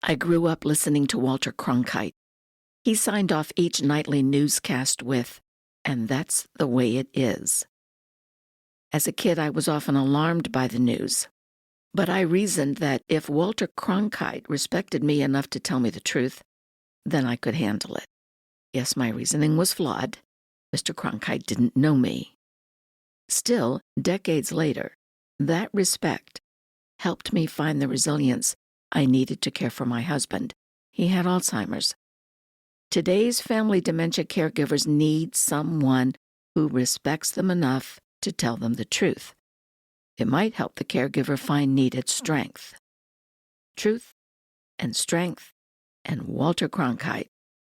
I grew up listening to Walter Cronkite. He signed off each nightly newscast with, "And that's the way it is." As a kid, I was often alarmed by the news. But I reasoned that if Walter Cronkite respected me enough to tell me the truth, then I could handle it. Yes, my reasoning was flawed. Mr. Cronkite didn't know me. Still, decades later, that respect helped me find the resilience I needed to care for my husband. He had Alzheimer's. Today's family dementia caregivers need someone who respects them enough to tell them the truth. It might help the caregiver find needed strength. Truth and strength and Walter Cronkite.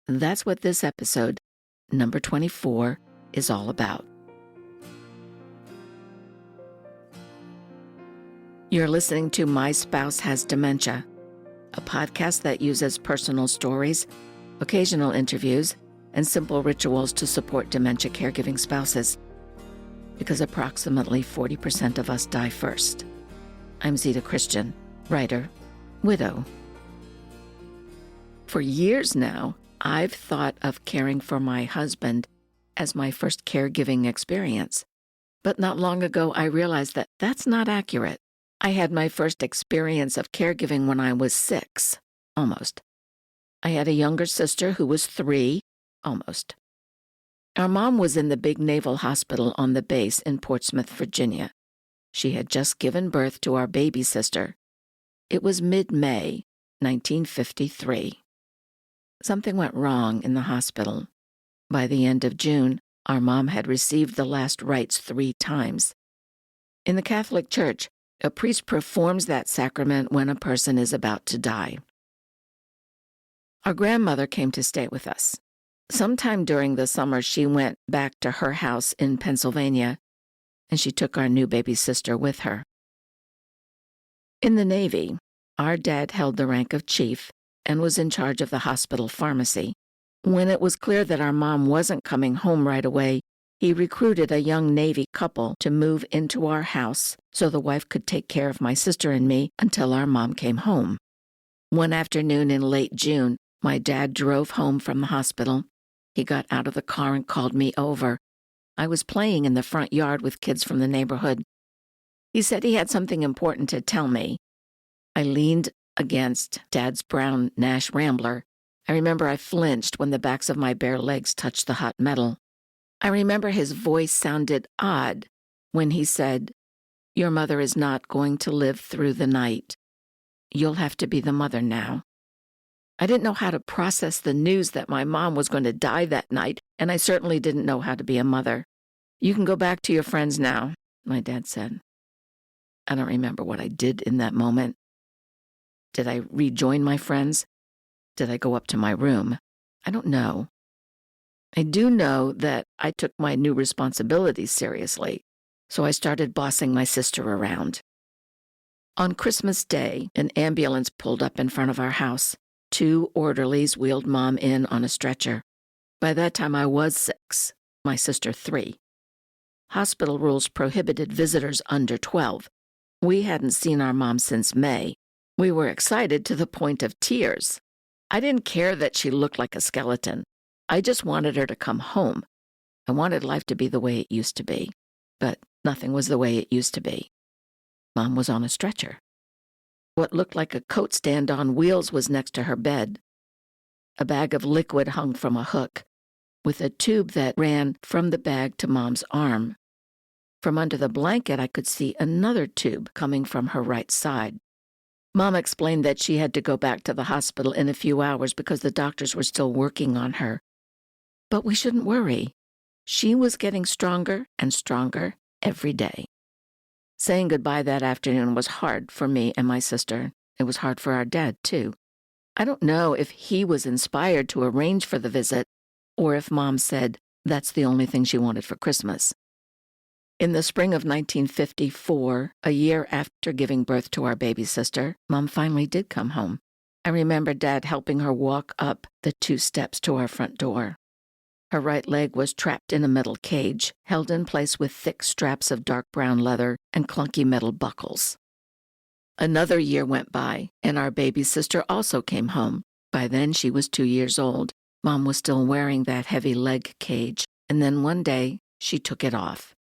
That's what this episode, number 24, is all about. You're listening to My Spouse Has Dementia, a podcast that uses personal stories, occasional interviews, and simple rituals to support dementia caregiving spouses, because approximately 40% of us die first. I'm Zita Christian, writer, widow. For years now, I've thought of caring for my husband as my first caregiving experience. But not long ago, I realized that that's not accurate. I had my first experience of caregiving when I was 6, almost. I had a younger sister who was 3, almost. Our mom was in the big naval hospital on the base in Portsmouth, Virginia. She had just given birth to our baby sister. It was mid-May, 1953. Something went wrong in the hospital. By the end of June, our mom had received the last rites 3 times. In the Catholic Church, a priest performs that sacrament when a person is about to die. Our grandmother came to stay with us. Sometime during the summer, she went back to her house in Pennsylvania, and she took our new baby sister with her. In the Navy, our dad held the rank of chief and was in charge of the hospital pharmacy. When it was clear that our mom wasn't coming home right away, he recruited a young Navy couple to move into our house so the wife could take care of my sister and me until our mom came home. One afternoon in late June, my dad drove home from the hospital. He got out of the car and called me over. I was playing in the front yard with kids from the neighborhood. He said he had something important to tell me. I leaned against Dad's brown Nash Rambler. I remember I flinched when the backs of my bare legs touched the hot metal. I remember his voice sounded odd when he said, "Your mother is not going to live through the night. You'll have to be the mother now." I didn't know how to process the news that my mom was going to die that night, and I certainly didn't know how to be a mother. "You can go back to your friends now," my dad said. I don't remember what I did in that moment. Did I rejoin my friends? Did I go up to my room? I don't know. I do know that I took my new responsibilities seriously, so I started bossing my sister around. On Christmas Day, an ambulance pulled up in front of our house. 2 orderlies wheeled Mom in on a stretcher. By that time, I was 6, my sister 3. Hospital rules prohibited visitors under 12. We hadn't seen our mom since May. We were excited to the point of tears. I didn't care that she looked like a skeleton. I just wanted her to come home. I wanted life to be the way it used to be. But nothing was the way it used to be. Mom was on a stretcher. What looked like a coat stand on wheels was next to her bed. A bag of liquid hung from a hook, with a tube that ran from the bag to Mom's arm. From under the blanket, I could see another tube coming from her right side. Mom explained that she had to go back to the hospital in a few hours because the doctors were still working on her. But we shouldn't worry. She was getting stronger and stronger every day. Saying goodbye that afternoon was hard for me and my sister. It was hard for our dad, too. I don't know if he was inspired to arrange for the visit or if Mom said that's the only thing she wanted for Christmas. In the spring of 1954, a year after giving birth to our baby sister, Mom finally did come home. I remember Dad helping her walk up the 2 steps to our front door. Her right leg was trapped in a metal cage, held in place with thick straps of dark brown leather and clunky metal buckles. Another year went by, and our baby sister also came home. By then, she was 2 years old. Mom was still wearing that heavy leg cage, and then one day, she took it off.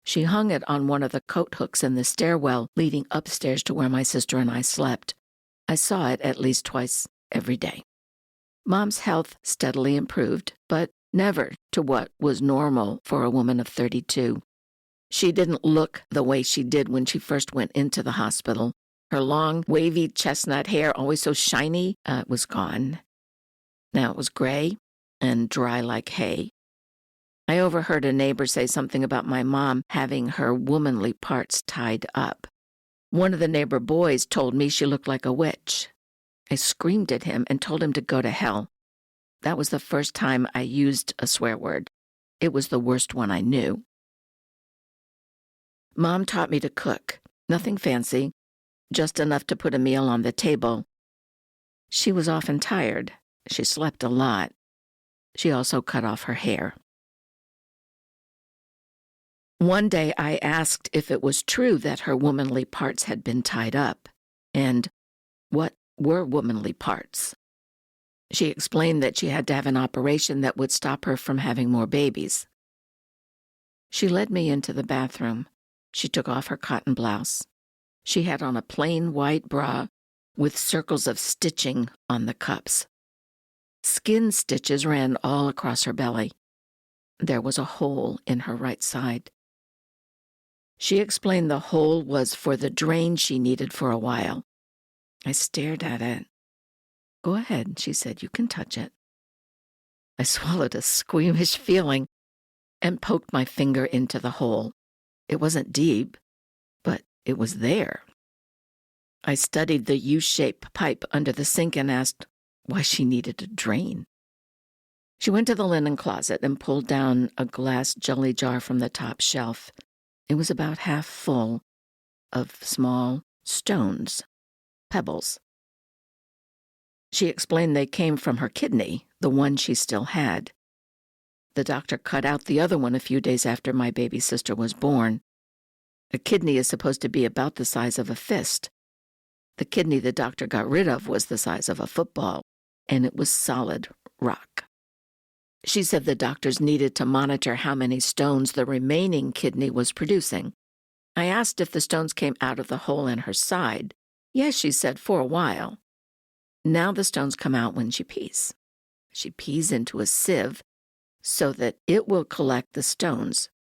She hung it on one of the coat hooks in the stairwell leading upstairs to where my sister and I slept. I saw it at least twice every day. Mom's health steadily improved, but never to what was normal for a woman of 32. She didn't look the way she did when she first went into the hospital. Her long, wavy chestnut hair, always so shiny, was gone. Now it was gray and dry like hay. I overheard a neighbor say something about my mom having her womanly parts tied up. One of the neighbor boys told me she looked like a witch. I screamed at him and told him to go to hell. That was the first time I used a swear word. It was the worst one I knew. Mom taught me to cook. Nothing fancy, just enough to put a meal on the table. She was often tired. She slept a lot. She also cut off her hair. One day I asked if it was true that her womanly parts had been tied up, and what were womanly parts. She explained that she had to have an operation that would stop her from having more babies. She led me into the bathroom. She took off her cotton blouse. She had on a plain white bra with circles of stitching on the cups. Skin stitches ran all across her belly. There was a hole in her right side. She explained the hole was for the drain she needed for a while. I stared at it. "Go ahead," she said, "you can touch it." I swallowed a squeamish feeling and poked my finger into the hole. It wasn't deep, but it was there. I studied the U-shaped pipe under the sink and asked why she needed a drain. She went to the linen closet and pulled down a glass jelly jar from the top shelf. It was about half full of small stones, pebbles. She explained they came from her kidney, the one she still had. The doctor cut out the other one a few days after my baby sister was born. A kidney is supposed to be about the size of a fist. The kidney the doctor got rid of was the size of a football, and it was solid rock. She said the doctors needed to monitor how many stones the remaining kidney was producing. I asked if the stones came out of the hole in her side. Yes, she said, for a while. Now the stones come out when she pees. She pees into a sieve so that it will collect the stones.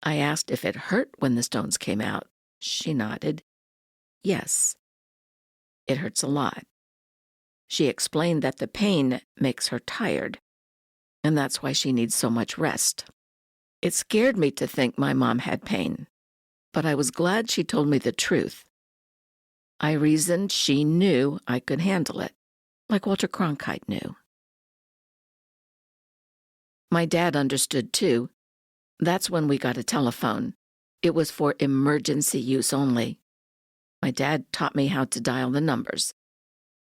I asked if it hurt when the stones came out. She nodded. Yes, it hurts a lot. She explained that the pain makes her tired, and that's why she needs so much rest. It scared me to think my mom had pain, but I was glad she told me the truth. I reasoned she knew I could handle it, like Walter Cronkite knew. My dad understood too. That's when we got a telephone. It was for emergency use only. My dad taught me how to dial the numbers.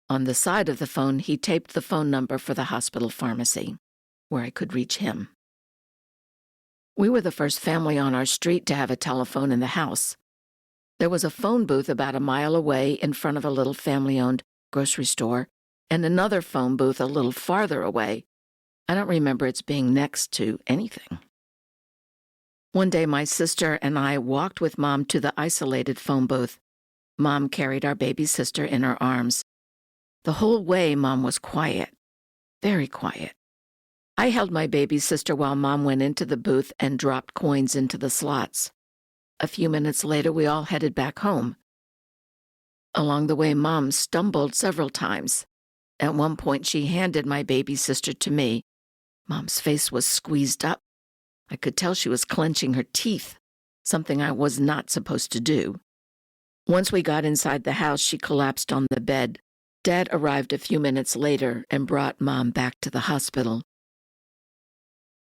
On the side of the phone, he taped the phone number for the hospital pharmacy, where I could reach him. We were the first family on our street to have a telephone in the house. There was a phone booth about a mile away in front of a little family-owned grocery store, and another phone booth a little farther away. I don't remember its being next to anything. One day, my sister and I walked with Mom to the isolated phone booth. Mom carried our baby sister in her arms. The whole way, Mom was quiet, very quiet. I held my baby sister while Mom went into the booth and dropped coins into the slots. A few minutes later, we all headed back home. Along the way, Mom stumbled several times. At one point, she handed my baby sister to me. Mom's face was squeezed up. I could tell she was clenching her teeth, something I was not supposed to do. Once we got inside the house, she collapsed on the bed. Dad arrived a few minutes later and brought Mom back to the hospital.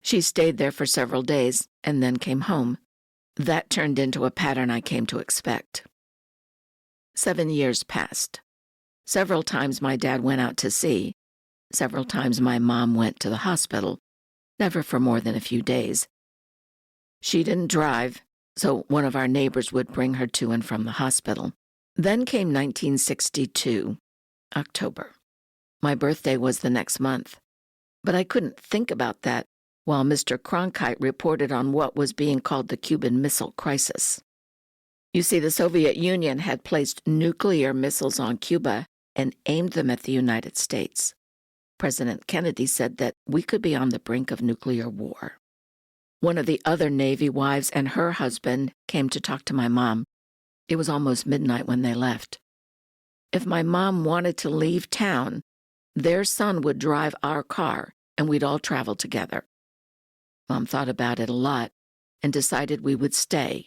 She stayed there for several days and then came home. That turned into a pattern I came to expect. 7 years passed. Several times my dad went out to sea. Several times my mom went to the hospital, never for more than a few days. She didn't drive, so one of our neighbors would bring her to and from the hospital. Then came 1962, October. My birthday was the next month, but I couldn't think about that while Mr. Cronkite reported on what was being called the Cuban Missile Crisis. You see, the Soviet Union had placed nuclear missiles on Cuba and aimed them at the United States. President Kennedy said that we could be on the brink of nuclear war. One of the other Navy wives and her husband came to talk to my mom. It was almost midnight when they left. If my mom wanted to leave town, their son would drive our car and we'd all travel together. Mom thought about it a lot and decided we would stay.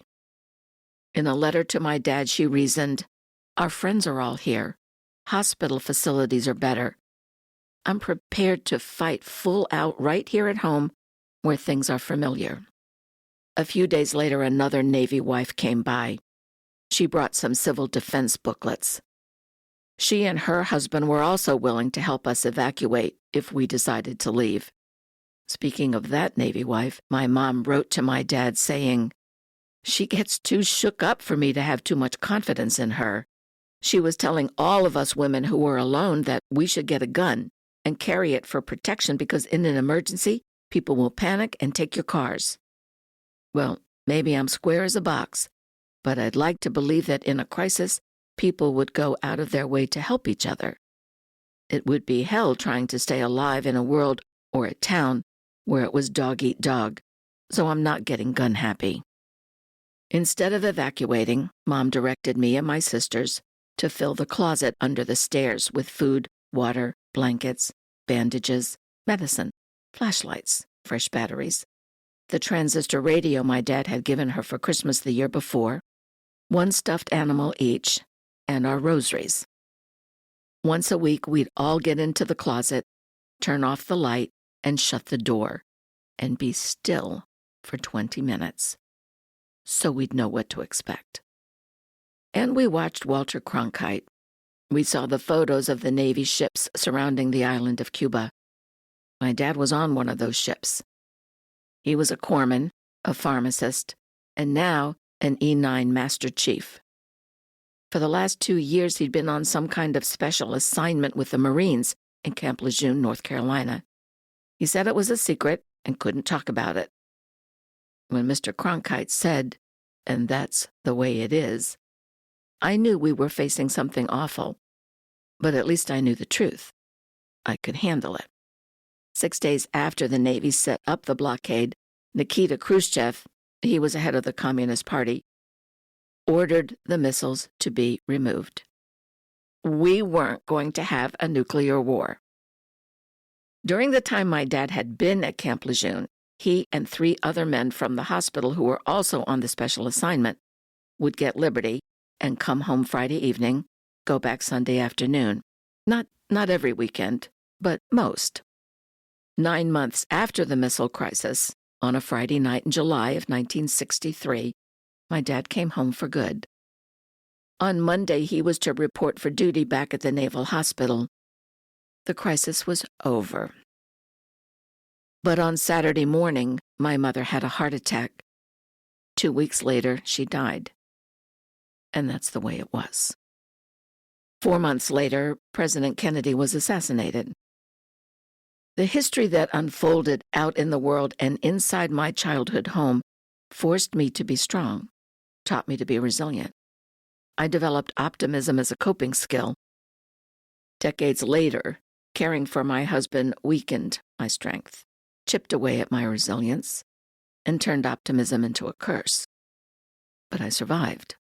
In a letter to my dad, she reasoned, "Our friends are all here. Hospital facilities are better. I'm prepared to fight full out right here at home where things are familiar." A few days later, another Navy wife came by. She brought some civil defense booklets. She and her husband were also willing to help us evacuate if we decided to leave. Speaking of that Navy wife, my mom wrote to my dad saying, "She gets too shook up for me to have too much confidence in her. She was telling all of us women who were alone that we should get a gun and carry it for protection because in an emergency, people will panic and take your cars." Well, maybe I'm square as a box, but I'd like to believe that in a crisis, people would go out of their way to help each other. It would be hell trying to stay alive in a world or a town where it was dog eat dog, so I'm not getting gun happy. Instead of evacuating, Mom directed me and my sisters to fill the closet under the stairs with food, water, blankets, bandages, medicine, flashlights, fresh batteries, the transistor radio my dad had given her for Christmas the year before, one stuffed animal each, and our rosaries. Once a week, we'd all get into the closet, turn off the light, and shut the door, and be still for 20 minutes, so we'd know what to expect. And we watched Walter Cronkite. We saw the photos of the Navy ships surrounding the island of Cuba. My dad was on one of those ships. He was a corpsman, a pharmacist, and now an E9 Master Chief. For the last 2 years, he'd been on some kind of special assignment with the Marines in Camp Lejeune, North Carolina. He said it was a secret and couldn't talk about it. When Mr. Cronkite said, "And that's the way it is," I knew we were facing something awful, but at least I knew the truth. I could handle it. 6 days after the Navy set up the blockade, Nikita Khrushchev, he was the head of the Communist Party, ordered the missiles to be removed. We weren't going to have a nuclear war. During the time my dad had been at Camp Lejeune, he and 3 other men from the hospital who were also on the special assignment would get liberty and come home Friday evening, go back Sunday afternoon. Not every weekend, but most. 9 months after the missile crisis, on a Friday night in July of 1963, my dad came home for good. On Monday, he was to report for duty back at the Naval Hospital. The crisis was over. But on Saturday morning, my mother had a heart attack. 2 weeks later, she died. And that's the way it was. 4 months later, President Kennedy was assassinated. The history that unfolded out in the world and inside my childhood home forced me to be strong, taught me to be resilient. I developed optimism as a coping skill. Decades later, caring for my husband weakened my strength, chipped away at my resilience, and turned optimism into a curse. But I survived.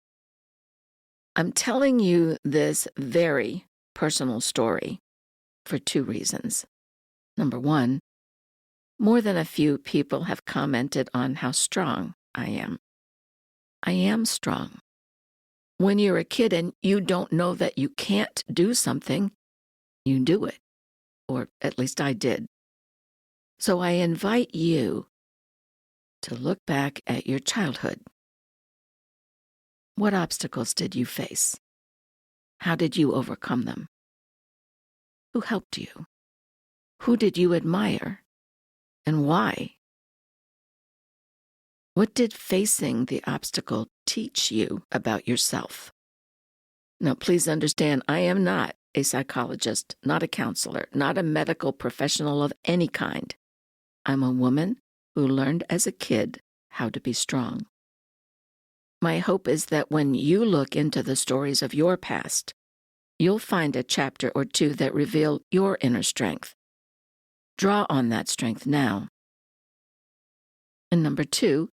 I'm telling you this very personal story for 2 reasons. Number 1, more than a few people have commented on how strong I am. I am strong. When you're a kid and you don't know that you can't do something, you do it. Or at least I did. So I invite you to look back at your childhood. What obstacles did you face? How did you overcome them? Who helped you? Who did you admire? And why? What did facing the obstacle teach you about yourself? Now, please understand, I am not a psychologist, not a counselor, not a medical professional of any kind. I'm a woman who learned as a kid how to be strong. My hope is that when you look into the stories of your past, you'll find a chapter or two that reveal your inner strength. Draw on that strength now. And number 2,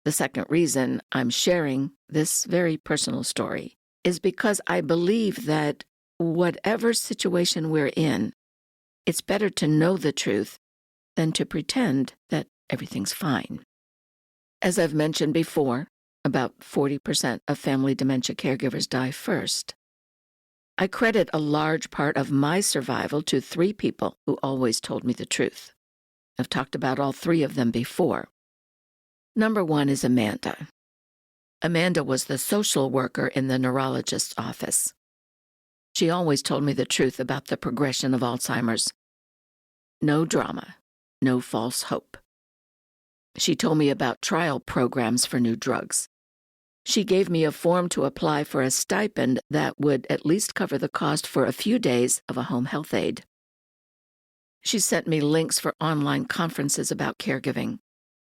the second reason I'm sharing this very personal story is because I believe that whatever situation we're in, it's better to know the truth than to pretend that everything's fine. As I've mentioned before, about 40% of family dementia caregivers die first. I credit a large part of my survival to 3 people who always told me the truth. I've talked about all 3 of them before. Number 1 is Amanda. Amanda was the social worker in the neurologist's office. She always told me the truth about the progression of Alzheimer's. No drama, no false hope. She told me about trial programs for new drugs. She gave me a form to apply for a stipend that would at least cover the cost for a few days of a home health aide. She sent me links for online conferences about caregiving.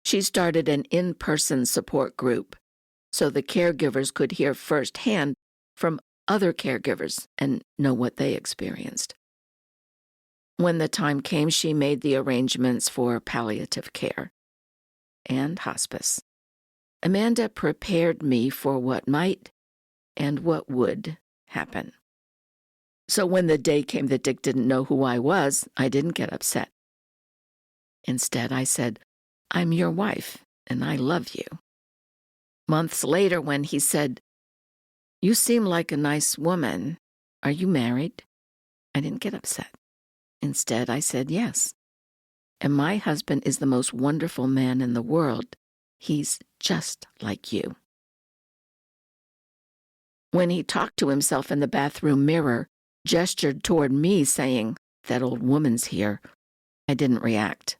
She started an in-person support group so the caregivers could hear firsthand from other caregivers and know what they experienced. When the time came, she made the arrangements for palliative care and hospice. Amanda prepared me for what might and what would happen. So when the day came that Dick didn't know who I was, I didn't get upset. Instead, I said, "I'm your wife, and I love you." Months later, when he said, "You seem like a nice woman. Are you married?" I didn't get upset. Instead, I said yes. And my husband is the most wonderful man in the world. He's just like you. When he talked to himself in the bathroom mirror, gestured toward me saying, "That old woman's here," I didn't react.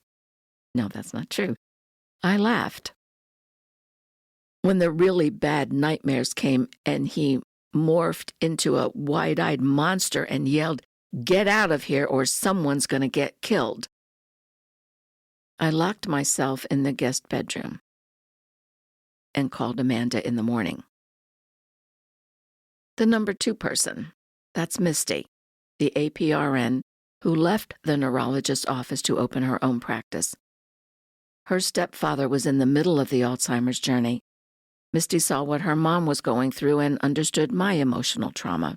No, that's not true. I laughed. When the really bad nightmares came and he morphed into a wide-eyed monster and yelled, "Get out of here or someone's going to get killed," I locked myself in the guest bedroom and called Amanda in the morning. The number 2 person, that's Misty, the APRN, who left the neurologist's office to open her own practice. Her stepfather was in the middle of the Alzheimer's journey. Misty saw what her mom was going through and understood my emotional trauma.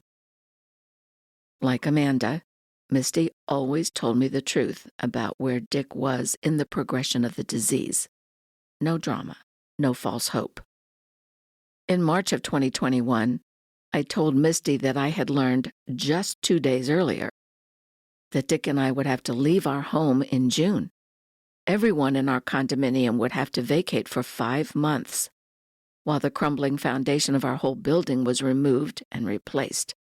Like Amanda, Misty always told me the truth about where Dick was in the progression of the disease. No drama, no false hope. In March of 2021, I told Misty that I had learned just 2 days earlier that Dick and I would have to leave our home in June. Everyone in our condominium would have to vacate for 5 months, while the crumbling foundation of our whole building was removed and replaced.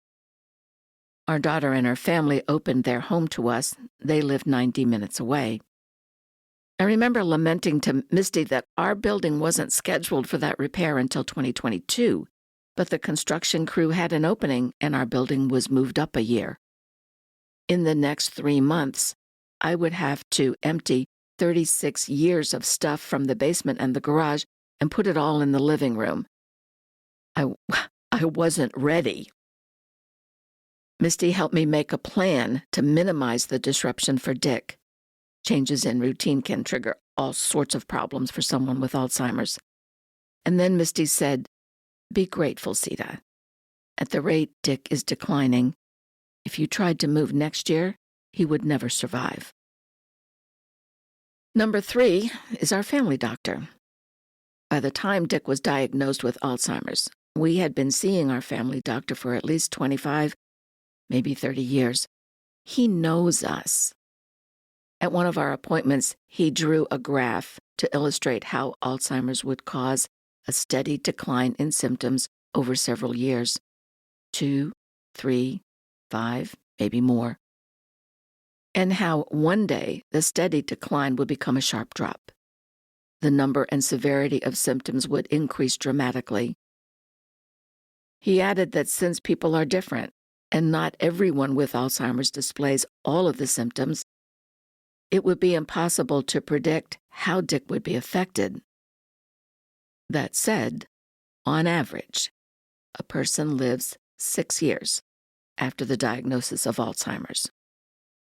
Our daughter and her family opened their home to us. They lived 90 minutes away. I remember lamenting to Misty that our building wasn't scheduled for that repair until 2022, but the construction crew had an opening and our building was moved up a year. In the next 3 months, I would have to empty 36 years of stuff from the basement and the garage and put it all in the living room. I wasn't ready. Misty helped me make a plan to minimize the disruption for Dick. Changes in routine can trigger all sorts of problems for someone with Alzheimer's. And then Misty said, "Be grateful, Sita. At the rate Dick is declining, if you tried to move next year, he would never survive." Number 3 is our family doctor. By the time Dick was diagnosed with Alzheimer's, we had been seeing our family doctor for at least 25, maybe 30 years. He knows us. At one of our appointments, he drew a graph to illustrate how Alzheimer's would cause a steady decline in symptoms over several years. 2, 3, 5, maybe more. And how one day the steady decline would become a sharp drop. The number and severity of symptoms would increase dramatically. He added that since people are different, and not everyone with Alzheimer's displays all of the symptoms, it would be impossible to predict how Dick would be affected. That said, on average, a person lives 6 years after the diagnosis of Alzheimer's.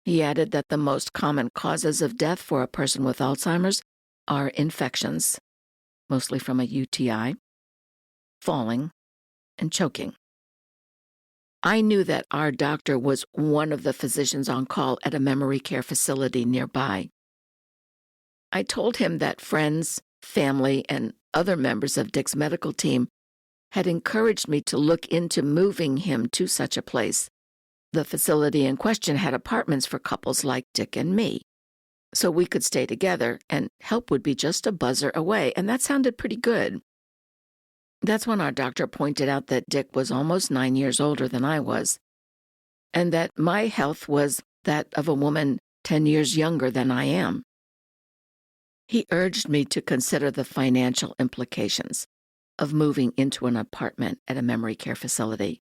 He added that the most common causes of death for a person with Alzheimer's are infections, mostly from a UTI, falling, and choking. I knew that our doctor was one of the physicians on call at a memory care facility nearby. I told him that friends, family, and other members of Dick's medical team had encouraged me to look into moving him to such a place. The facility in question had apartments for couples like Dick and me, so we could stay together and help would be just a buzzer away, and that sounded pretty good. That's when our doctor pointed out that Dick was almost 9 years older than I was, and that my health was that of a woman 10 years younger than I am. He urged me to consider the financial implications of moving into an apartment at a memory care facility.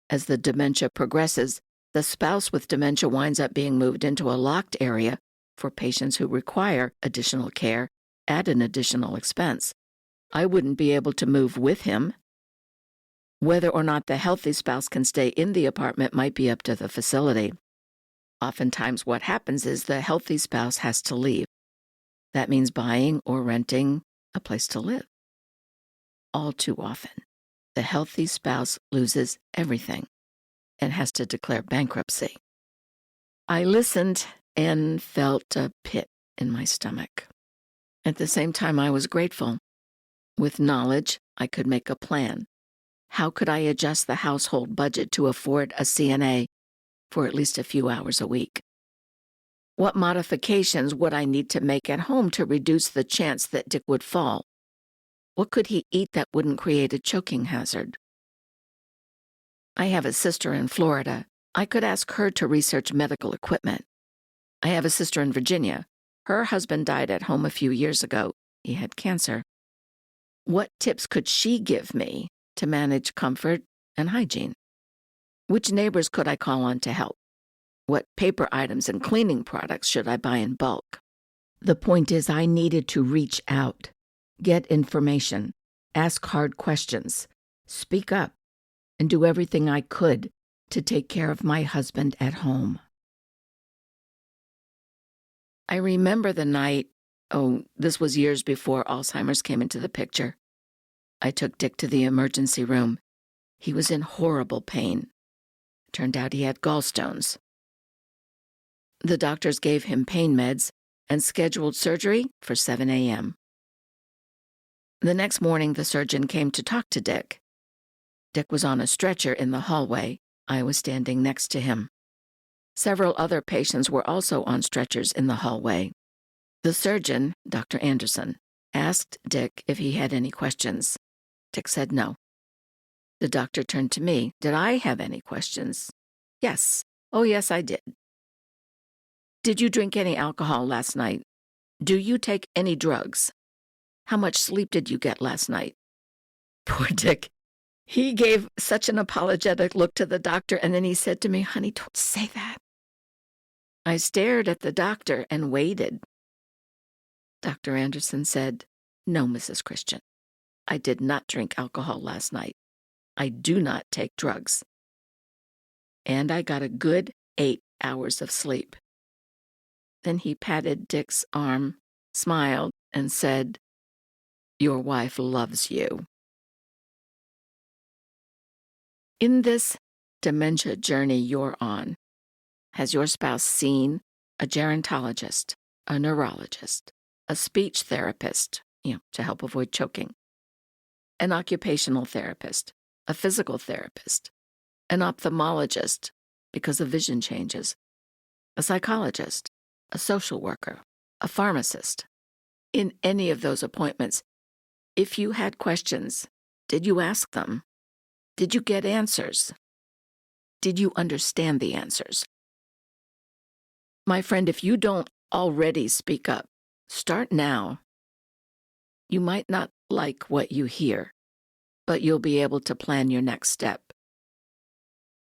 As the dementia progresses, the spouse with dementia winds up being moved into a locked area for patients who require additional care at an additional expense. I wouldn't be able to move with him. Whether or not the healthy spouse can stay in the apartment might be up to the facility. Oftentimes what happens is the healthy spouse has to leave. That means buying or renting a place to live. All too often, the healthy spouse loses everything and has to declare bankruptcy. I listened and felt a pit in my stomach. At the same time, I was grateful. With knowledge, I could make a plan. How could I adjust the household budget to afford a CNA for at least a few hours a week? What modifications would I need to make at home to reduce the chance that Dick would fall? What could he eat that wouldn't create a choking hazard? I have a sister in Florida. I could ask her to research medical equipment. I have a sister in Virginia. Her husband died at home a few years ago. He had cancer. What tips could she give me to manage comfort and hygiene? Which neighbors could I call on to help? What paper items and cleaning products should I buy in bulk? The point is, I needed to reach out, get information, ask hard questions, speak up, and do everything I could to take care of my husband at home. I remember the night, this was years before Alzheimer's came into the picture. I took Dick to the emergency room. He was in horrible pain. Turned out he had gallstones. The doctors gave him pain meds and scheduled surgery for 7 a.m. The next morning, the surgeon came to talk to Dick. Dick was on a stretcher in the hallway. I was standing next to him. Several other patients were also on stretchers in the hallway. The surgeon, Dr. Anderson, asked Dick if he had any questions. Dick said no. The doctor turned to me. Did I have any questions? Yes. Oh, yes, I did. Did you drink any alcohol last night? Do you take any drugs? How much sleep did you get last night? Poor Dick. He gave such an apologetic look to the doctor, and then he said to me, "Honey, don't say that." I stared at the doctor and waited. Dr. Anderson said, "No, Mrs. Christian. I did not drink alcohol last night. I do not take drugs." And I got a good 8 hours of sleep. Then he patted Dick's arm, smiled, and said, "Your wife loves you." In this dementia journey you're on, has your spouse seen a gerontologist, a neurologist, a speech therapist, to help avoid choking, an occupational therapist, a physical therapist, an ophthalmologist because of vision changes, a psychologist, a social worker, a pharmacist? In any of those appointments, if you had questions, did you ask them? Did you get answers? Did you understand the answers? My friend, if you don't already speak up, start now. You might not like what you hear, but you'll be able to plan your next step.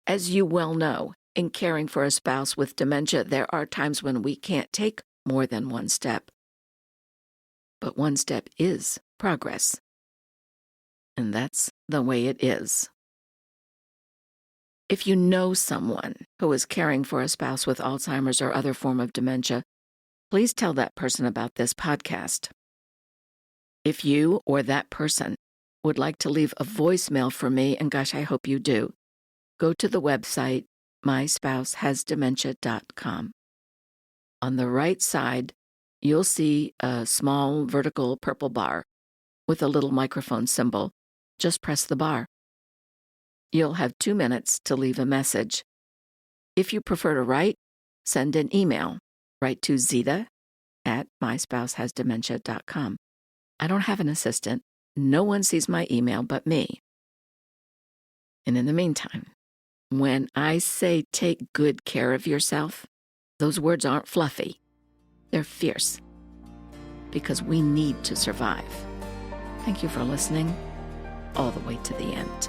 As you well know, in caring for a spouse with dementia, there are times when we can't take more than one step. But one step is progress. And that's the way it is. If you know someone who is caring for a spouse with Alzheimer's or other form of dementia, please tell that person about this podcast. If you or that person would like to leave a voicemail for me, and gosh, I hope you do, go to the website myspouseHasDementia.com. On the right side, you'll see a small vertical purple bar with a little microphone symbol. Just press the bar. You'll have 2 minutes to leave a message. If you prefer to write, send an email. Write to zita@myspouseHasDementia.com. I don't have an assistant. No one sees my email but me. And in the meantime, when I say take good care of yourself, those words aren't fluffy. They're fierce. Because we need to survive. Thank you for listening all the way to the end.